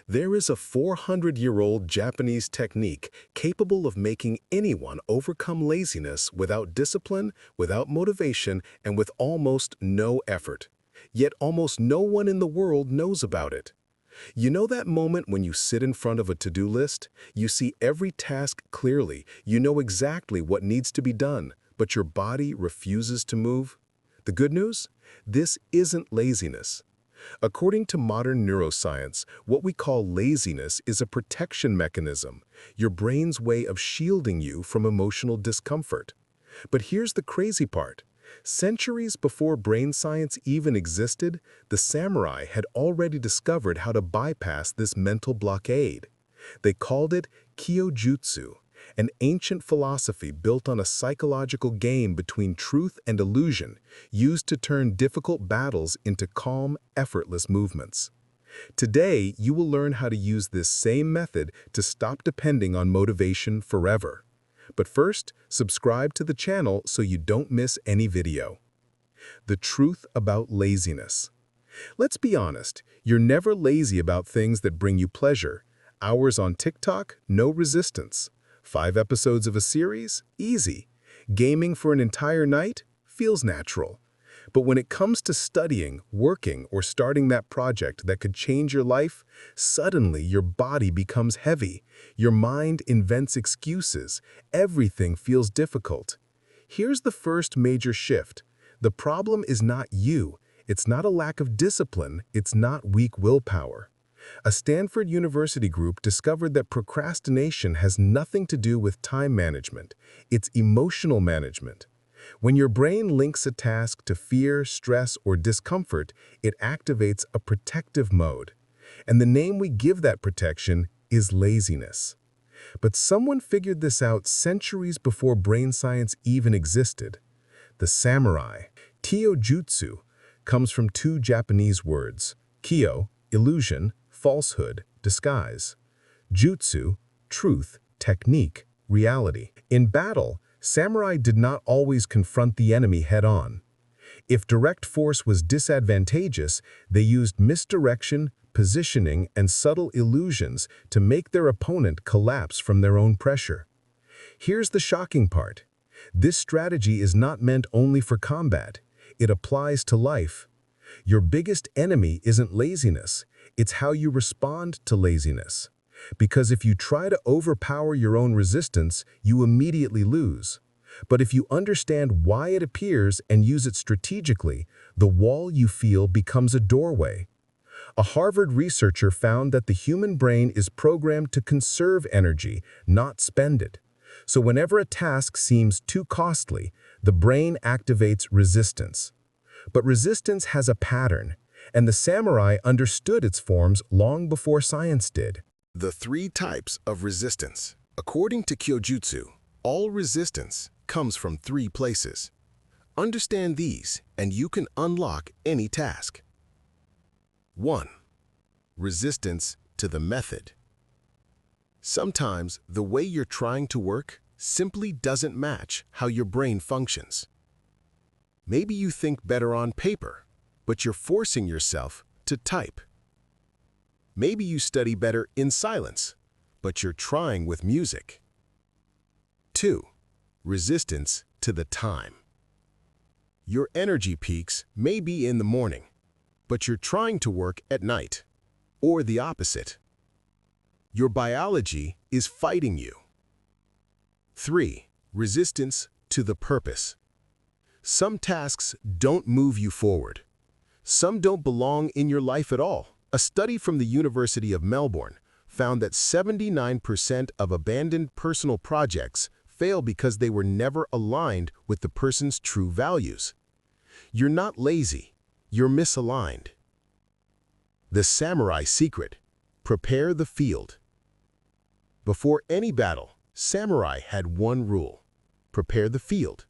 There is a 400-year-old Japanese technique capable of making anyone overcome laziness without discipline, without motivation, and with almost no effort. Yet almost no one in the world knows about it. You know that moment when you sit in front of a to-do list? You see every task clearly, you know exactly what needs to be done, but your body refuses to move? The good news? This isn't laziness. According to modern neuroscience, what we call laziness is a protection mechanism, your brain's way of shielding you from emotional discomfort. But here's the crazy part. Centuries before brain science even existed, the samurai had already discovered how to bypass this mental blockade. They called it Kyojutsu, an ancient philosophy built on a psychological game between truth and illusion, used to turn difficult battles into calm, effortless movements. Today, you will learn how to use this same method to stop depending on motivation forever. But first, subscribe to the channel so you don't miss any video. The truth about laziness. Let's be honest, you're never lazy about things that bring you pleasure. Hours on TikTok, no resistance. 5 episodes of a series? Easy. Gaming for an entire night? Feels natural. But when it comes to studying, working, or starting that project that could change your life, suddenly your body becomes heavy. Your mind invents excuses. Everything feels difficult. Here's the first major shift. The problem is not you. It's not a lack of discipline. It's not weak willpower. A Stanford University group discovered that procrastination has nothing to do with time management. It's emotional management. When your brain links a task to fear, stress, or discomfort, it activates a protective mode. And the name we give that protection is laziness. But someone figured this out centuries before brain science even existed. The samurai. Kyojutsu comes from 2 Japanese words, kyo, illusion, falsehood, disguise. Jutsu, truth, technique, reality. In battle, samurai did not always confront the enemy head-on. If direct force was disadvantageous, they used misdirection, positioning, and subtle illusions to make their opponent collapse from their own pressure. Here's the shocking part. This strategy is not meant only for combat. It applies to life. Your biggest enemy isn't laziness. It's how you respond to laziness. Because if you try to overpower your own resistance, you immediately lose. But if you understand why it appears and use it strategically, the wall you feel becomes a doorway. A Harvard researcher found that the human brain is programmed to conserve energy, not spend it. So whenever a task seems too costly, the brain activates resistance. But resistance has a pattern, and the samurai understood its forms long before science did. The 3 types of resistance. According to Kyojutsu, all resistance comes from 3 places. Understand these, and you can unlock any task. 1. Resistance to the method. Sometimes the way you're trying to work simply doesn't match how your brain functions. Maybe you think better on paper, but you're forcing yourself to type. Maybe you study better in silence, but you're trying with music. 2. Resistance to the time. Your energy peaks may be in the morning, but you're trying to work at night, or the opposite. Your biology is fighting you. 3. Resistance to the purpose. Some tasks don't move you forward. Some don't belong in your life at all. A study from the University of Melbourne found that 79% of abandoned personal projects fail because they were never aligned with the person's true values. You're not lazy, you're misaligned. The samurai secret: prepare the field. Before any battle, samurai had one rule: prepare the field.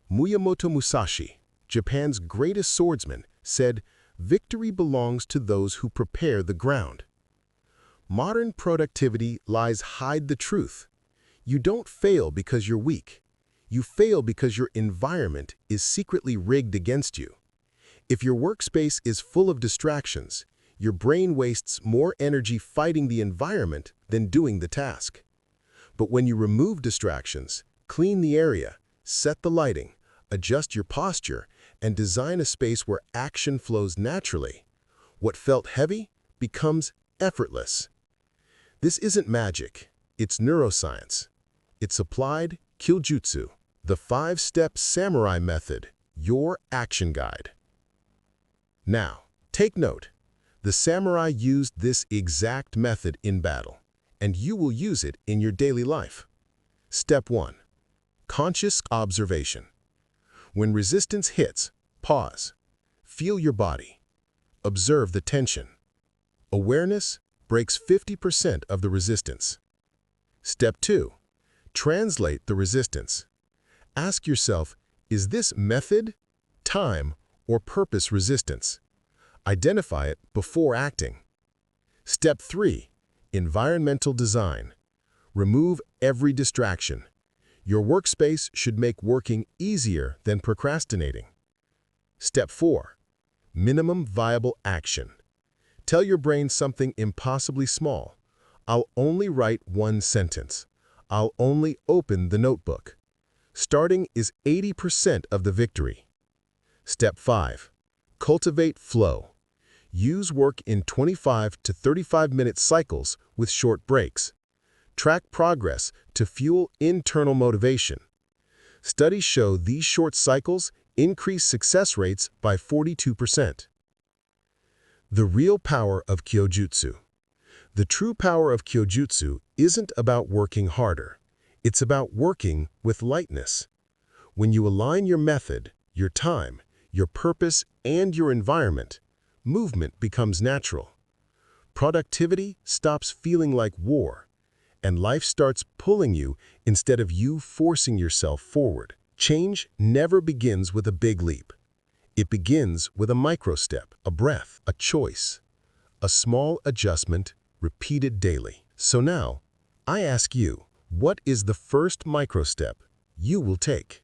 Miyamoto Musashi, Japan's greatest swordsman, said, "Victory belongs to those who prepare the ground." Modern productivity lies hide the truth. You don't fail because you're weak. You fail because your environment is secretly rigged against you. If your workspace is full of distractions, Your brain wastes more energy fighting the environment than doing the task. But when you remove distractions, clean the area, set the lighting, adjust your posture, and design a space where action flows naturally, what felt heavy becomes effortless. This isn't magic, it's neuroscience. It's applied Kyojutsu, the 5-step samurai method, your action guide. Now, take note. The samurai used this exact method in battle, and you will use it in your daily life. Step 1. Conscious observation. When resistance hits, pause. Feel your body. Observe the tension. Awareness breaks 50% of the resistance. Step 2. Translate the resistance. Ask yourself, is this method, time, or purpose resistance? Identify it before acting. Step 3. Environmental design. Remove every distraction. Your workspace should make working easier than procrastinating. Step 4. Minimum viable action. Tell your brain something impossibly small. I'll only write 1 sentence. I'll only open the notebook. Starting is 80% of the victory. Step 5. Cultivate flow. Use work in 25 to 35-minute cycles with short breaks. Track progress to fuel internal motivation. Studies show these short cycles increase success rates by 42%. The real power of Kyojutsu. The true power of Kyojutsu isn't about working harder. It's about working with lightness. When you align your method, your time, your purpose, and your environment, movement becomes natural. Productivity stops feeling like war, and life starts pulling you instead of you forcing yourself forward. Change never begins with a big leap. It begins with a micro step, a breath, a choice, a small adjustment repeated daily. So now, I ask you, what is the first micro step you will take?